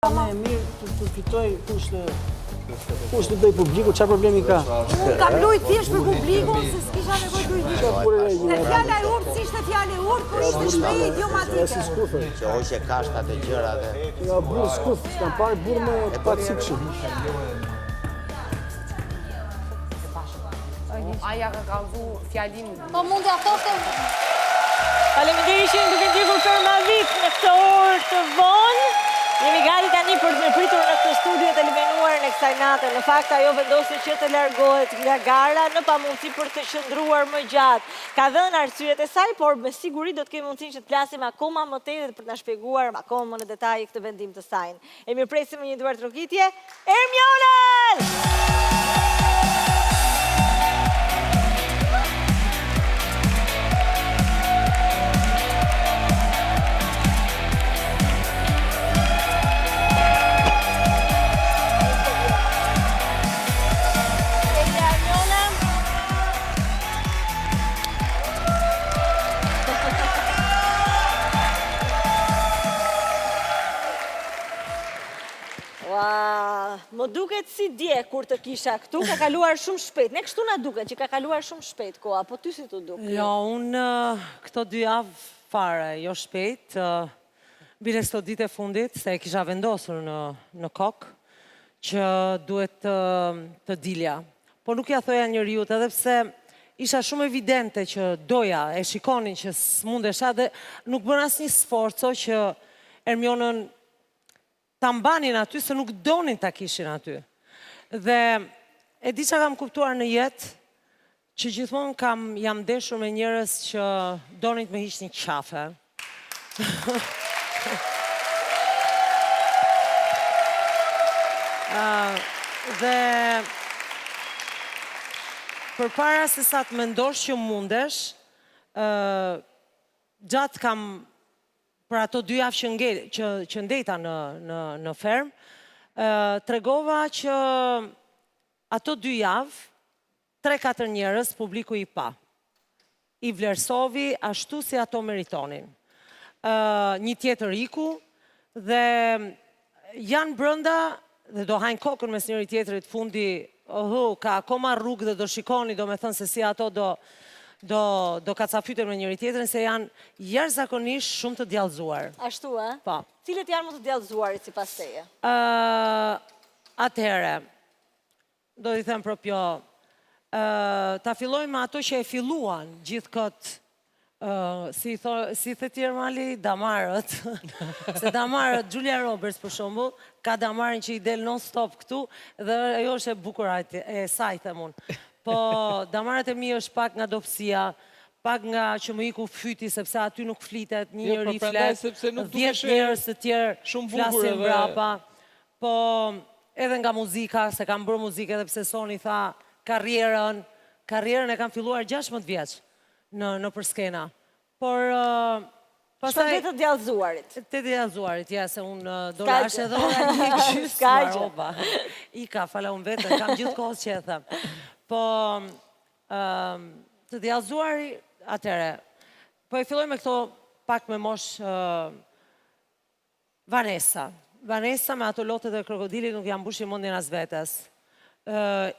Ne mirë të fitoj kush të bëj publiku, çfarë problemi ka? Unë kam lujt thjesht për publikun, se s'kisha nevojë të lujt. Dhe fjala e urtë si ishte fjalë e urtë, por ishte shprehje idiomatike. Si skufë. Që hoqe kashtat e gjëra dhe... Ja, burë skufë, s'kam parë burë me pacikshëm. Aja ka kallzu fjalin. Po mund t'ja thoshte... Faleminderit që duke ndjekur për ma vit në këtë orë të vonë. Jemi gati tani për të pritur në këtë studio të elimenuar në kësaj nate. Në fakt, ajo vendosi që të largohet nga gara në pamundësi për të qëndruar më gjatë. Ka dhënë arsyet e saj, por me siguri do të kemi mundësinë që të flasim akoma më tej dhe për të na shpjeguar akoma më në detaj këtë vendim të saj. E mirëpresim me një duar trokitje, Ermionën! Më duket si dje kur të kisha këtu, ka kaluar shumë shpejt. Ne kështu na duket që ka kaluar shumë shpejt koha, po ty si të duket? Jo, unë këto 2 javë fare, jo shpejt, bile s'to ditë e fundit, se e kisha vendosur në kokë, që duhet të dilja. Po nuk ja thoja njeriut, edhe pse isha shumë evidente që doja, e shikonin që s'mundesha dhe nuk bën asnjë sforco që Ermionën ta mbanin aty, se nuk donin ta kishin aty. Dhe e di që kam kuptuar në jetë, që gjithmonë jam deshur me njerëz që donin të më hiqnin qafe. Dhe përpara se sa të mendosh që mundesh, gjatë kam për ato 2 javë që ndeta në ferm, tregova që ato 2 javë, 3-4 njerëz publiku i pa. I vlerësovi ashtu si ato meritonin. Një tjetër iku, dhe janë brënda, dhe do hajnë kokën mes njëri tjetërit fundi, ka akoma rrugë dhe do shikoni, do me thënë se si ato do kacafyten me njëri tjetërin, se janë jashtëzakonisht shumë të djallëzuar. Ashtu, e? Po. Cilët janë më të djallëzuarit si pas teje? Atëhere, do t'i them propjo, ta fillojmë me ato që e filluan gjithë këtë, si the tjerë mali, damarët. Se damarët, Julia Roberts për shembull, ka damarin që i del non-stop këtu, dhe ajo është e bukur e saj, them unë. Po, damarët e mi është pak nga dopsia, pak nga që më iku fyti, sepse aty nuk flitet, një njëri flet, 10 njerëz të tjerë flasin brapa. Po, edhe nga muzika, se kam bërë muzikë, edhe pse Soni tha karrierën e kam filluar 16 vjeç në përskena. Por, Pastaj të djallëzuarit. Të djallëzuarit, ja, se unë do lashe edhe ora një gjysë maroba. Ika, fala unë vetën, kam gjithë kohës që e them. Po, të djallëzuari, atëre, po e filloj me këto pak me mosh Vanessa. Vanessa me ato lotet e krokodili nuk jam bushi mundin as vetes.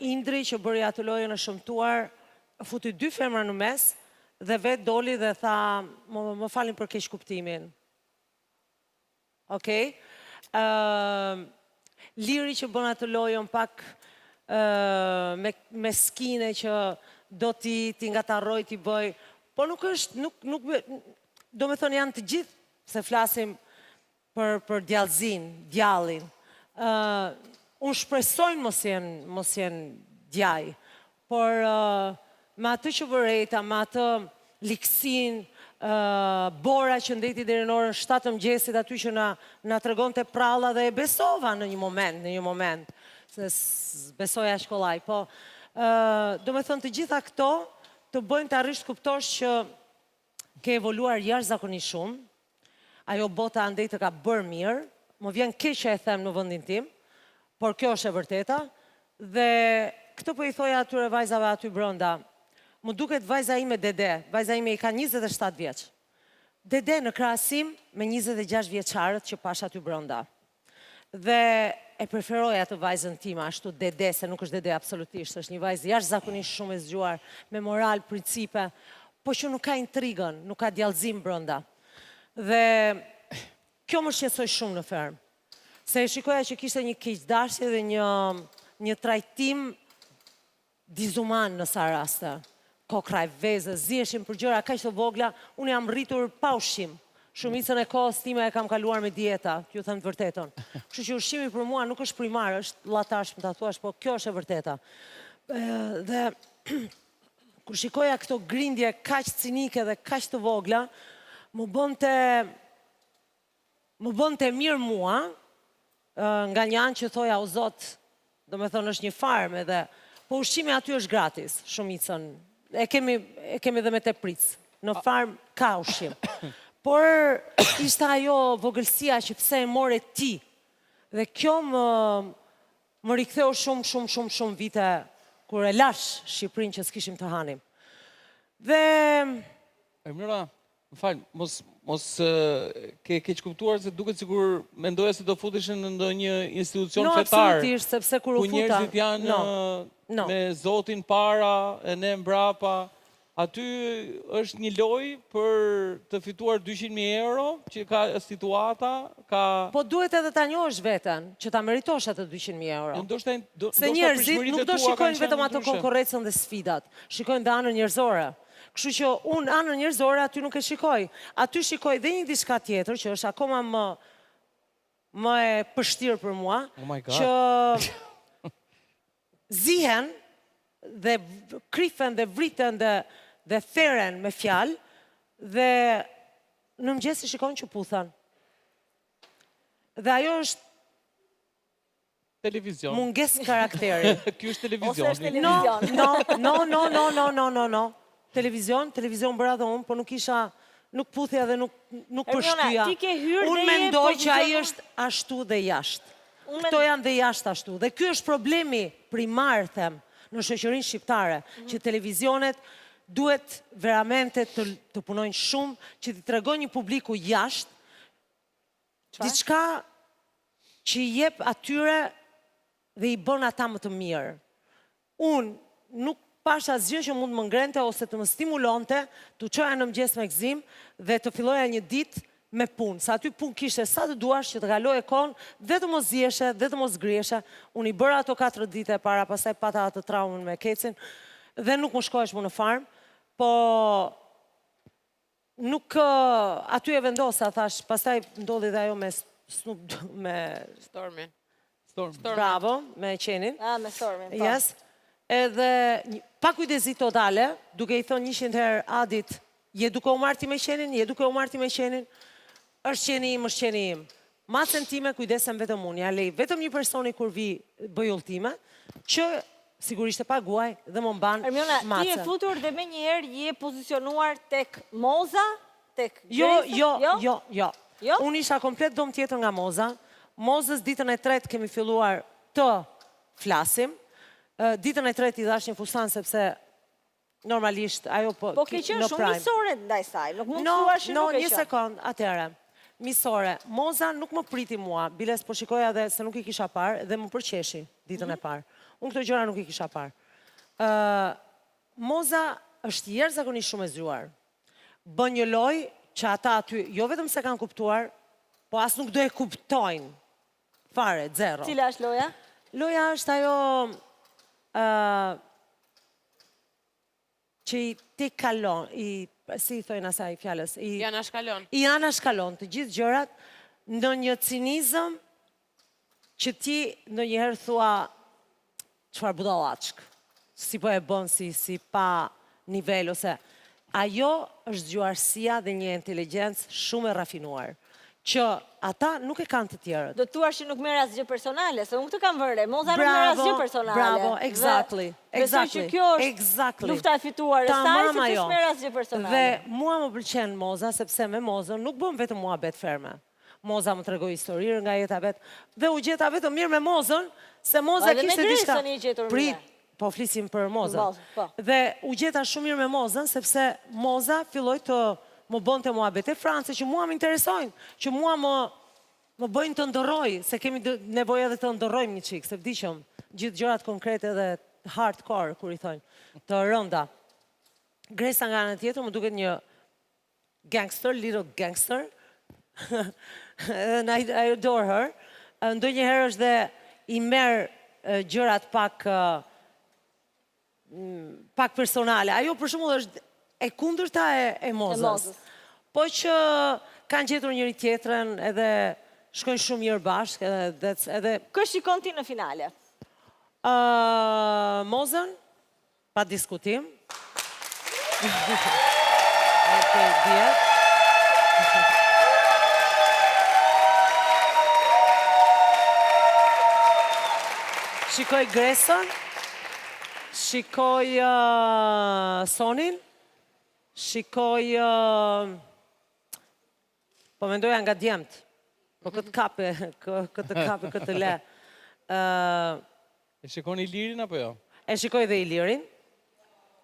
Indri që bëri ato lojë në shëmtuar, futi 2 femra në mes, dhe vetë doli dhe tha, më falin për keq kuptimin. Okej? Liri që bën atë lojën pak me skine që do ti ngatarroj, ti bëj, po nuk është, do me thonë janë të gjithë, se flasim për djallëzin, djallin. Unë shpresojnë mos jenë djaj, por me atë që vërejta, me atë liksin, Bora që ndeti deri në orën 7 të mëngjesit, aty që na tregon të pralla dhe e besova në një moment, se besoja shkollaj, po do me thënë të gjitha këto të bëjnë të arrish të kuptosh që ke evoluar jashtëzakonisht shumë, ajo bota andej të ka bërë mirë, më vjen keq që e them në vendin tim, por kjo është e vërteta, dhe këtë po i thoja atyre vajzave aty brenda. Më duket vajza ime Dede, vajza ime i ka 27 vjeç. Dede në krahasim me 26 vjeçarët që pash aty brenda. Dhe e preferoja të vajzën time, ashtu dede, se nuk është dede absolutisht, është një vajzë jashtëzakonisht shumë e zgjuar, me moral, principe, po që nuk ka intrigën, nuk ka djallëzim brenda. Dhe kjo më shqetësoi shumë në fermë. Se e shikoja që kishte një keqdashje dhe një trajtim dizuman në sa raste. Kokra e vezë, ziheshin për gjëra kaq të vogla, unë jam rritur pa ushqim. Shumicën e kohës time e kam kaluar me dieta, ju them të vërtetën. Kështu që ushqimi për mua nuk është primar, është llatash, më ta thuash, po kjo është e vërteta. Dhe kur shikoja këto grindje kaq cinike dhe kaq të vogla, më bënte mirë mua, nga një anë që thoja o Zot, do me thonë është një farm edhe, po ushqimi aty është gratis, shumicën. E kemi dhe me tepric. Në farm ka ushqim. Por ishte ajo vogëlsia që pse e more ti. Dhe kjo më riktheu shumë vite kur e lash Shqipërinë që s'kishim të hanim. Dhe... Ermira, më falë, mos ke keq kuptuar se duket sikur mendoja se do futeshin në ndonjë institucion fetar. Absolutisht, sepse kur u futa... Ku njerëzit janë me Zotin para, e ne mbrapa. Aty është një lojë për të fituar 200.000 euro, që ka situata, ka... Po duhet edhe ta njohësh veten, që ta meritosh atë 200.000 euro. Se njerëzit nuk do shikojnë vetëm atë konkurrencën dhe sfidat, shikojnë dhe anën njerëzore. Kështu që unë anën njerëzore aty nuk e shikoj. Aty shikoj dhe një diçka tjetër, që është akoma më e pështirë për mua, që zihen dhe krifen dhe vriten dhe theren me fjalë dhe në mëngjes i shikojnë që puthan. Dhe ajo është televizion. Munges karakteri. Ky është televizion. Ose është televizion. No. Televizion bëra dhe unë, po nuk isha, nuk puthja dhe nuk pështyja. Unë mendoj që ai është ashtu dhe jashtë. Këto janë dhe jashtë ashtu. Dhe ky është problemi primar, them, në shoqërinë shqiptare, që televizionet duhet veramente të punojnë shumë, që t'i tregojnë një publiku jashtë, diçka që i jep atyre dhe i bën ata më të mirë. Unë nuk pasha asgjë që mund më ngrente ose të më stimulonte, të çoja në mëngjes me gzim dhe të filloja një ditë me punë. Sa aty punë kishte sa të duash që të kaloje kohën, dhe të mos ziheshe, dhe të mos grieshe. Unë i bëra ato 4 dite e para, pastaj pata atë traumën me kecin, dhe nuk më shkohesh më në farm, po nuk aty e vendosa, thash, pastaj ndodhi dhe ajo me Stormin. Bravo, me qenin. Me Stormin, po. Yes. Edhe pa kujdesi totale, duke i thonë 100 herë Adit, je duke u marti me qenin, është qeni im. Macën time kujdesem vetëm unë, ja lej vetëm një personi kur vi bëj ulltime, që sigurisht e paguaj dhe më mban macën. Ermiona, ti e futur dhe me njerë je pozicionuar tek Moza, tek Gresa? Jo. Unë isha komplet dom tjetër nga Moza. Mozës ditën e 3 kemi filluar të flasim. Ditën e 3 i dhash një fustan sepse normalisht ajo po... Po ke qenë shumë misore ndaj saj, nuk mund të thuash që nuk e qenë. Një sekund, atëre. Misore, Moza nuk më priti mua, biles po shikoja dhe se nuk i kisha parë dhe më përqeshi ditën e parë. Unë këto gjëra nuk i kisha parë. Moza është jashtëzakonisht shumë e zgjuar. Bën një lojë që ata aty jo vetëm se kanë kuptuar, po as nuk do e kuptojnë. Fare, zero. Cila është loja? Loja është ajo që i te kalon, si i thojnë asaj fjallës? I anashkalon. I anashkalon të gjithë gjërat në një cinizëm që ti në njëherë thua çfarë budallachk, si po e bën, si pa nivel, ose ajo është zgjuarësia dhe një inteligjencë shumë e rafinuar, që ata nuk e kanë të tjerët. Do të thuash që nuk merr asgjë personale, se unë këtë kam vënë. Moza nuk merr asgjë personale. Bravo, exactly. Besoj që kjo është lufta e fituar e saj, se ti s'merr asgjë personale. Dhe mua më pëlqen Moza, sepse me Mozën nuk bëm vetëm muhabet ferme. Moza më tregoi historirë nga jeta vet, dhe u gjeta vetëm mirë me Mozën, se Moza kishte diçka. Po flisim për Mozën. Dhe u gjeta shumë mirë me Mozën, sepse Moza filloi të më bënte muhabet e Francë, që mua më interesojnë, që mua më bëjnë të ndërroj, se kemi nevojë edhe të ndërrojmë një qikë, se vdiqëm gjithë gjërat konkrete dhe hardcore, kur i thojnë, të rënda. Gresa nga anë tjetër më duket një gangster, little gangster, and I adore her. Ndonjëherë është dhe i merë gjërat pak personale. Ajo për shembull është e kundërta e Mozës. Po që kanë gjetur njëri tjetrën edhe shkojnë shumë mirë bashkë edhe Kë shikon ti në finale? Mozën, pa diskutim. Okej, djetë. Shikoj Gresën, shikoj Sonin, shikoj... Po mendoja nga djemët, po këtë kape, këtë le. E shikon Ilirin apo jo? E shikoj dhe Ilirin.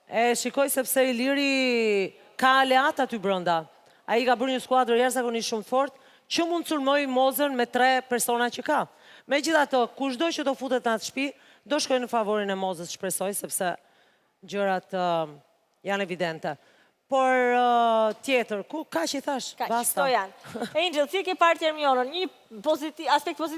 E shikoj sepse Iliri ka aleat aty brënda. A i ka bërë një skuadrë jashtëzakonisht shumë fort, që mund të sulmoj Mozën me 3 persona që ka. Me gjitha të, kushdo që do futet në atë shtëpi, do shkoj në favorin e Mozës, shpresoj, sepse gjërat janë evidente. Por tjetër, ka që i thash? Ka që, këto janë. Angel, si ke parë Tjermionën, një aspekt pozitiv